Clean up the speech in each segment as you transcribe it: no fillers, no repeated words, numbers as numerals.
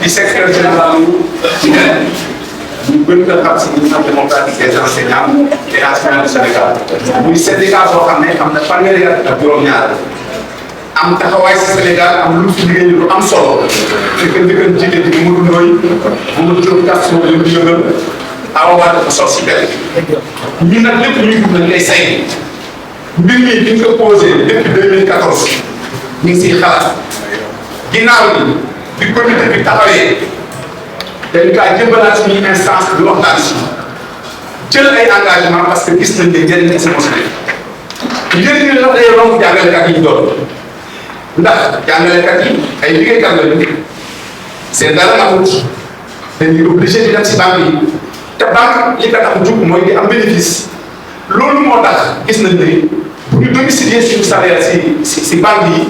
di secrétaire général ci nen ñu gën a xam si Union démocratique des enseignants et enseignants du Sénégal muy syndicat boo xam ne am na fanweeri at ak juróom-ñaar am taxawaay si Sénégal am lu fi liggéey lu am solo fekk njëkkan jigéen di Mamadou Ndoye Mamadou Diop Castro leen di yëngal awawaat dafa sos si benn ñun nag lépp ñuy dugg nañ koy say mbir mi bi ñu ko posé depuis 2014 ñu ngi siy xalaat ginnaaw bi comité bi taxawee dañ kaa jëmbalaat suñuy instance bi waxtaan si jël ay engagement parce que gis nañ ne njëriñ la si mos a njëriñ la day romb jàngalekat yi ñu doon ndax jàngalekat yi ay liggéeykat lañu seen dara amut dañuy obligé di dem si banque yi te banque li ko tax a jug mooy di am bénéfice loolu moo tax gis nañ ne bu ñu domicilier suñu salaire si banque yi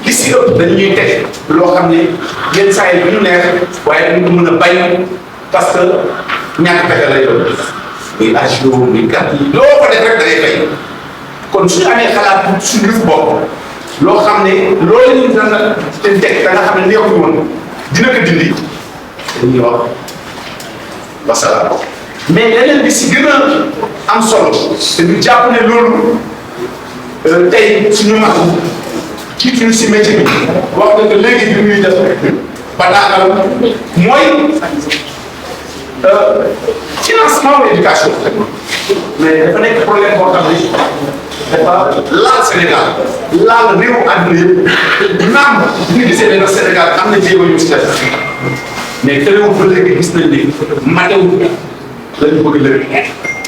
li si ëpp dañuy teg loo xam ne yenn saa yi du ñu neex waaye dañu ko mën a bay parce que ñàkk pexe lay doon muy agio muy carte yi loo ko def rek da ngay fay kon suñu amee xalaat suñu yëfu bopp loo xam ne loolu la ñu daan teg da nga xam ne neexul woon dina ko dindi dañuy wax wasalaam mais leneen bi si gën a am solo te ñu jàpp ne loolu tey suñu mag kii ñu si métier bi wax nga que léegi bi ñuy def bataaxal mooy financement de l'éducation mais dafa nekk problème boo xam ne dafa laal Sénégal laal réewu àdduna yëpp naam bu ñu gisee ne Sénégal am na jéego yu si def mais terewul ba léegi gis nañ ni matewul la ñu bëgg léegi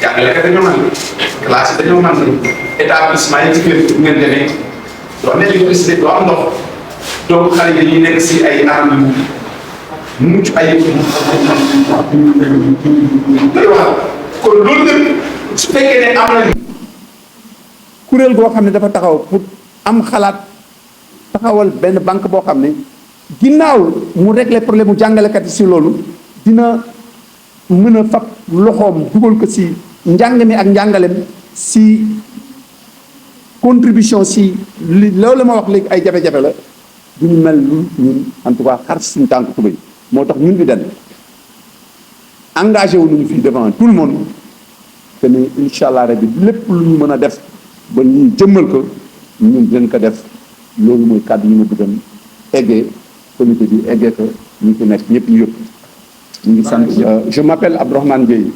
jàngalekat dañoo mën classe yi dañoo mën établissement yi ci kër ngeen demee doo am électricité doo am ndox donc xale yi dañuy nekk si ay anam yu mucc ayib day wax kon loolu lépp su fekkee ne am nañu kuréel goo xam ne dafa taxaw pour am xalaat taxawal benn banque boo xam ne ginnaaw mu régler problème mu jàngalekat yi si loolu dina mën a fab loxoom dugal ko si njàng mi ak njàngalem si contribution si li loolu ma wax léegi ay jafe-jafe la du ñu mel lu ñun en tout cas xar suñu tànk tubéy moo tax ñun di den engagé wu nañu fii devant tout le monde que ni incha allah rabbi lépp lu ñu mën a def ba ñu jëmmal ko ñun dinañ ko def loolu mooy kàddu yi ma bëggoon eggee comité bi eggee ko ñu fi nekk ñëpp ñu yëpp ñu ngi sant. Je m'appelle Abdourahmane Gueye.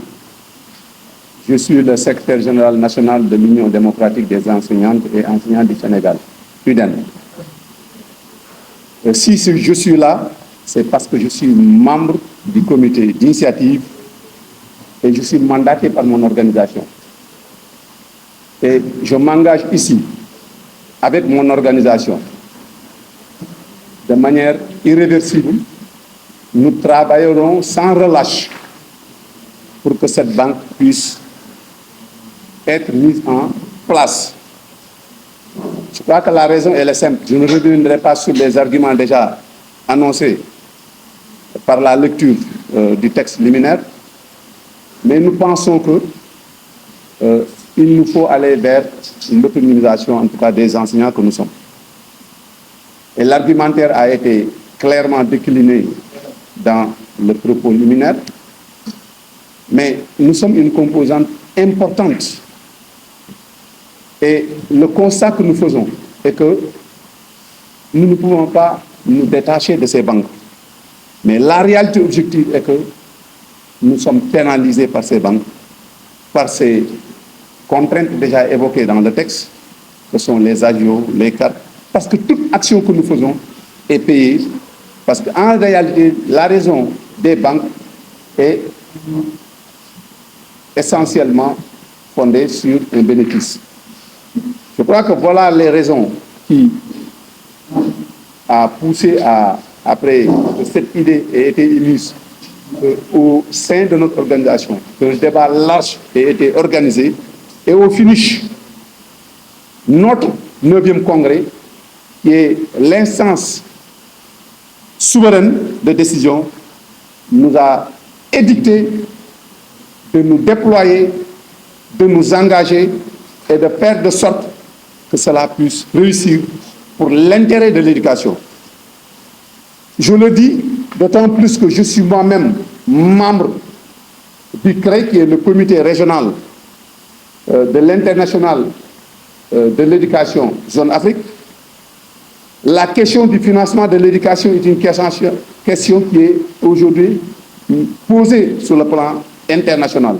Je suis le secrétaire général national de l'Union démocratique des enseignantes et enseignants du Sénégal, UDEN. Si je suis là, c'est parce que je suis membre du comité d'initiative et je suis mandaté par mon organisation. Et je m'engage ici, avec mon organisation, de manière irréversible. Nous travaillerons sans relâche pour que cette banque puisse être mise en place. Je crois que la raison elle est simple. Je ne reviendrai pas sur les arguments déjà annoncés par la lecture du texte liminaire, mais nous pensons que il nous faut aller vers l'autonomisation, en tout cas des enseignants que nous sommes. Et l'argumentaire a été clairement décliné dans le propos liminaire, mais nous sommes une composante importante. Et le constat que nous faisons est que nous ne pouvons pas nous détacher de ces banques. Mais la réalité objective est que nous sommes pénalisés par ces banques, par ces contraintes déjà évoquées dans le texte, que sont les agios, les cartes, parce que toute action que nous faisons est payée, parce qu'en réalité, la raison des banques est essentiellement fondée sur un bénéfice. Je crois que voilà les raisons qui a poussé après que cette idée ait été émise au sein de notre organisation, qu'un débat large ait été organisé, et au finish, notre 9e congrès, qui est l'instance souveraine de décision, nous a édicté de nous déployer, de nous engager et de faire de sorte que cela puisse réussir pour l'intérêt de l'éducation. Je le dis d'autant plus que je suis moi-même membre du CREI, qui est le comité régional de l'international de l'éducation zone Afrique. La question du financement de l'éducation est une question qui est aujourd'hui posée sur le plan international.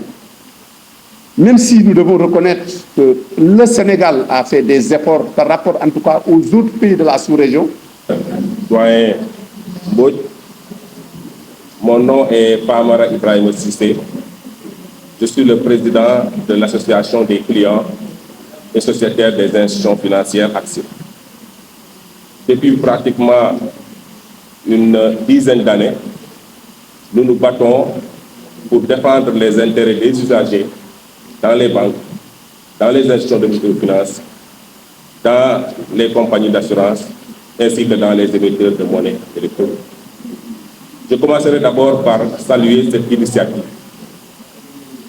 Même si nous devons reconnaître que le Sénégal a fait des efforts par rapport en tout cas aux autres pays de la sous-région. Doyen Mbodj, mon nom est Famara Ibrahim Cissé. Je suis le président de l'association des clients et sociétaires des institutions financières Action. Depuis pratiquement une dizaine d'années, nous nous battons pour défendre les intérêts des usagers dans les banques, dans les institutions de microfinance, dans les compagnies d'assurance, ainsi que dans les émetteurs de monnaie électronique. Je commencerai d'abord par saluer cette initiative.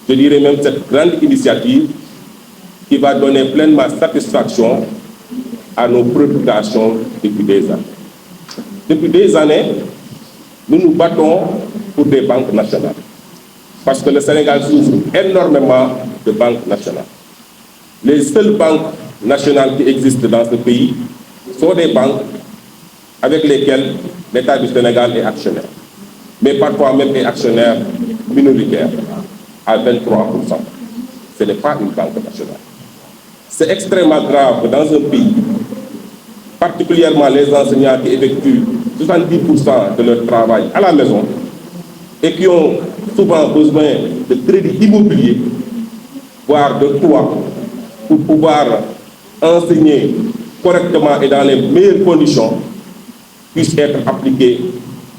Je dirais même cette grande initiative qui va donner pleinement satisfaction à nos préoccupations depuis des années. Depuis des années, nous nous battons pour des banques nationales, parce que le Sénégal souffre énormément de banques nationales. Les seules banques nationales qui existent dans ce pays sont des banques avec lesquelles l'État du Sénégal est actionnaire, mais parfois même est actionnaire minoritaire à 23%. Ce n'est pas une banque nationale. C'est extrêmement grave dans un pays, particulièrement les enseignants qui effectuent 70% de leur travail à la maison et qui ont souvent besoin de crédit immobilier, voire de toit, pour pouvoir enseigner correctement et dans les meilleures conditions, puissent être appliqués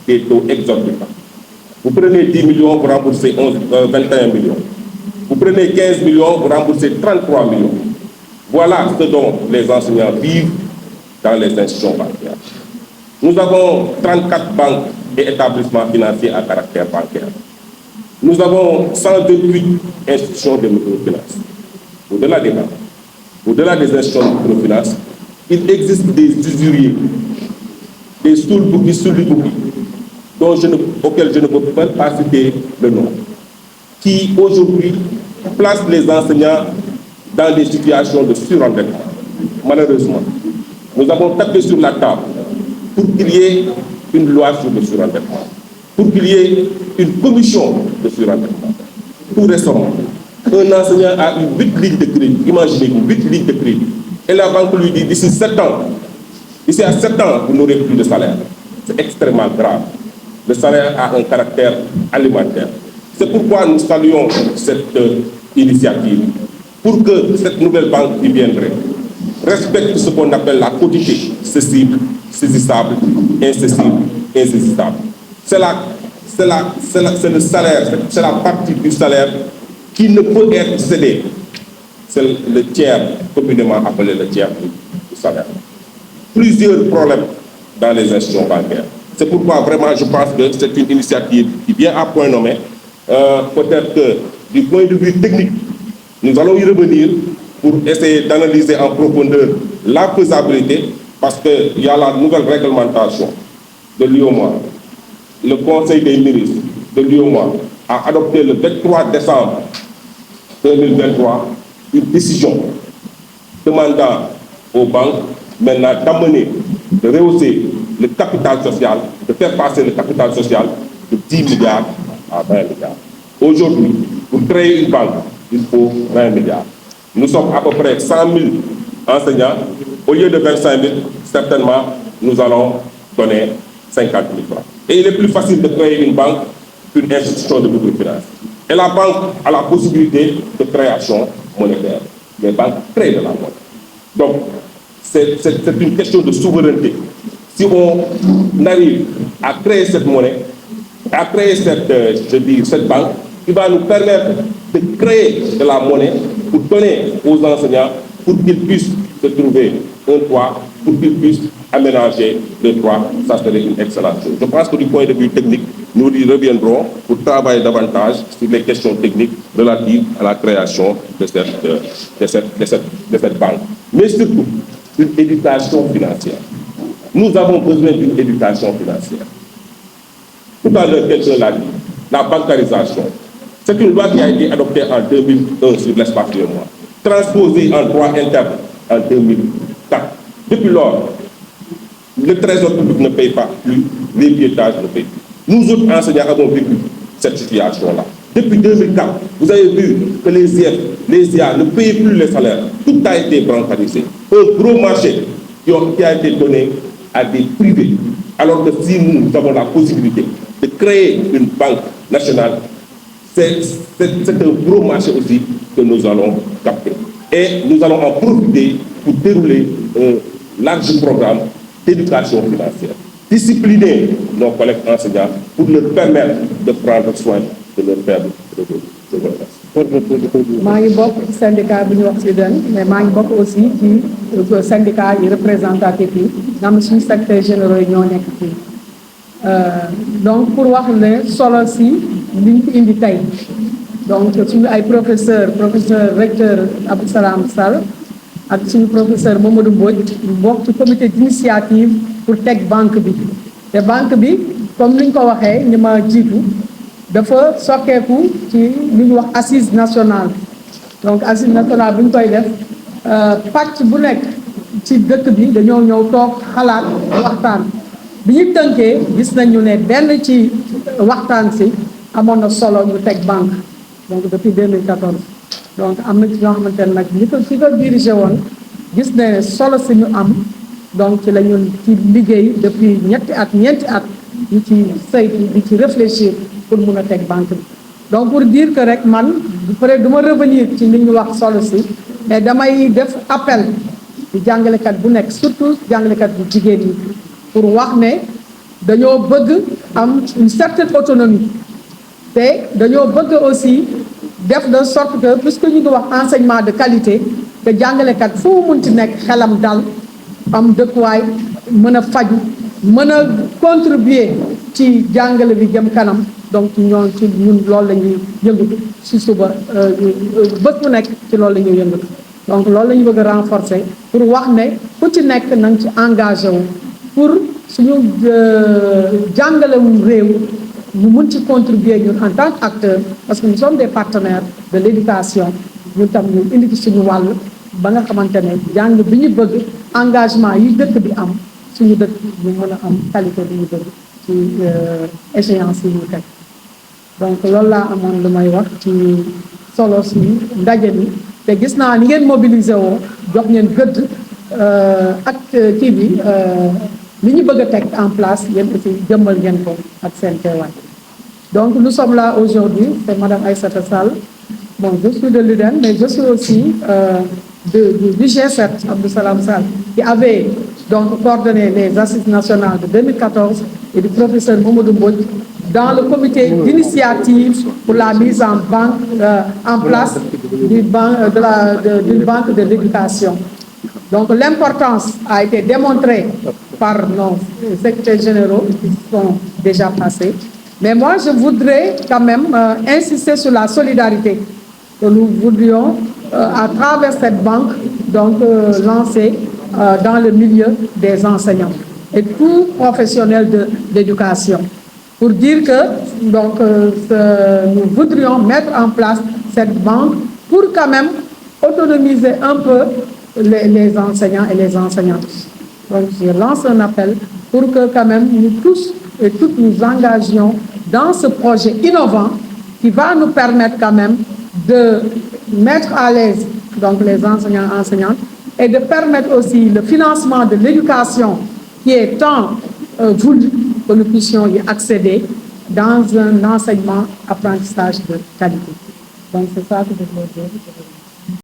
des taux exorbitants. Vous prenez 10 millions, vous remboursez 21 millions. Vous prenez 15 millions, vous remboursez 33 millions. Voilà ce dont les enseignants vivent dans les institutions bancaires. Nous avons 34 banques et établissements financiers à caractère bancaire. Nous avons 128 institutions de microfinance. Au-delà des banques, au-delà des institutions de microfinance, il existe des usuriers, des soulbouki, auxquels je ne peux pas citer le nom, qui aujourd'hui placent les enseignants dans des situations de surendettement. Malheureusement, nous avons tapé sur la table pour qu'il y ait une loi sur le surendettement, pour qu'il y ait une commission de surendettement. Tout récemment, un enseignant a eu 8 lignes de crédit, imaginez-vous, 8 lignes de crédit, et la banque lui dit d'ici 7 ans, d'ici à 7 ans, vous n'aurez plus de salaire. C'est extrêmement grave. Le salaire a un caractère alimentaire. C'est pourquoi nous saluons cette initiative, pour que cette nouvelle banque qui viendrait respecte ce qu'on appelle la quotité cessible, saisissable, incessible, insaisissable. C'est le salaire, c'est la partie du salaire qui ne peut être cédée. C'est le tiers, communément appelé le tiers du salaire. Plusieurs problèmes dans les institutions bancaires. C'est pourquoi vraiment je pense que c'est une initiative qui vient à point nommé. Peut-être que du point de vue technique, nous allons y revenir pour essayer d'analyser en profondeur la faisabilité, parce qu'il y a la nouvelle réglementation de l'UEMOA. Le Conseil des ministres de l'UEMOA a adopté le 23 décembre 2023 une décision demandant aux banques maintenant d'amener, de rehausser le capital social, de faire passer le capital social de 10 milliards à 20 milliards. Aujourd'hui, pour créer une banque, il faut 20 milliards. Nous sommes à peu près 100 000 enseignants. Au lieu de 25 000, certainement, nous allons donner 50 000 francs. Et il est plus facile de créer une banque qu'une institution de microfinance. Et la banque a la possibilité de création monétaire. Les banques créent de la monnaie. Donc, c'est une question de souveraineté. Si on arrive à créer cette monnaie, à créer cette banque, il va nous permettre de créer de la monnaie pour donner aux enseignants, pour qu'ils puissent se trouver un toit, pour qu'ils puissent aménager le toit. Ça serait une excellente chose. Je pense que du point de vue technique, nous y reviendrons pour travailler davantage sur les questions techniques relatives à la création de cette banque. Mais surtout, une éducation financière. Nous avons besoin d'une éducation financière. Tout à l'heure, quelqu'un l'a dit, la bancarisation. C'est une loi qui a été adoptée en 2001 sur l'espace de mois, transposée en droit interne en 2004. Depuis lors, le trésor public ne paye pas plus, les piétages ne payent plus. Nous autres enseignants avons vécu cette situation-là. Depuis 2004, vous avez vu que les IF, les IA ne payaient plus les salaires. Tout a été bancarisé. Un gros marché qui a été donné à des privés. Alors que si nous avons la possibilité de créer une banque nationale, c'est un gros marché aussi que nous allons capter. Et nous allons en profiter pour dérouler un large programme d'éducation financière. Discipliner nos collègues enseignants pour leur permettre de prendre soin de leur faible revenu. Je vous remercie. maa ngi bokk ci syndicat bi ñu wax SUDEN mais maa ngi bokk aussi ci syndicat yi représentatif yi nga xam ne suñu secrétaire généraux yi ñoo nekk fii donc pour wax ne solo si liñ fi indi tey donc suñu ay professeur recteur Abdou Salam Sall ak suñu professeur Mamadou Mbodj bokk ci comité d'initiative pour teg banque bi te banque bi comme ni ñu ko waxee ñi ma jiitu dafa sokkeeku ci li ñuy wax assise nationale donc assise nationale bu ñu koy def pàcc bu nekk ci dëkk bi dañoo ñëw toog xalaat waxtaan bi ñu tënkee gis nañu ne benn ci waxtaan si amoon na solo ñu teg banque donc depuis 2014 donc am na ci ñoo xamante ne nag ñi ko dirigé woon gis ne solo si ñu am donc ci la ñu ci liggéey depuis ñeenti at ñu ci saytu di ci réfléchir pour mun a teg banque bi donc pour dire que rek man peut-être du ma revenir ci li ñu wax solo si mais damay def appel di jàngalekat bu nekk surtout jàngalekat bu jigéen ñi pour wax ne dañoo bëgg am une certaine autonomie te dañoo bëgg aussi def de sorte que puisque ñu ngi wax enseignement de qualité te jàngalekat fu mu munti nekk xelam dal am dëkkuwaay mën a faju mën a contribuer ci jàngale bi jëm kanam donc ñun loolu la ñuy yëngatu si suba bés bu nekk ci loolu la ñuy yëngatu donc loolu la ñu bëgg a renforcer pour wax ne ku ci nekk na nga ci engagé wu pour suñu jàngalewum réew ñu mun ci contribuer ñun en tant qu'acteur parce que nous sommes des partenaires de l'éducation ñun tam ñu indi ci suñu wàll ba nga xamante ne jàng bi ñu bëgg engagement yi dëkk bi am suñu dëkk ñu mën a am qualité bi ñu bëgg ci échéance yi ñu teg donc loolu laa amoon lu may wax ci solo si ndaje mi te gis naa ni ngeen mobilisé woo jox ngeen gëdd ak kii bi li ñu bëgg a teg en place yéen aussi jëmmal ngeen ko ak seen teewaay donc nous sommes là aujourd'hui c'est madame Aïssata Sall bon je suis de l'UDEN mais je suis aussi du G7 Abdou Salam Sall qui avait donc coordonné les assises nationales de 2014 et du professeur Mamadou Mbodj dans le comité d'initiative pour la mise en place d'une banque de l'éducation. Donc l'importance a été démontrée par nos secrétaires généraux qui sont déjà passés. Mais moi, je voudrais quand même insister sur la solidarité que nous voudrions, à travers cette banque, donc lancer dans le milieu des enseignants et tout professionnel de l'éducation. Pour dire que donc, nous voudrions mettre en place cette banque pour quand même autonomiser un peu les enseignants et les enseignantes. Donc je lance un appel pour que quand même nous tous et toutes nous engagions dans ce projet innovant qui va nous permettre quand même de mettre à l'aise donc les enseignants et enseignantes et de permettre aussi le financement de l'éducation qui est tant voulu que nous puissions y accéder dans un enseignement apprentissage de qualité. Donc c'est ça que je voulais dire.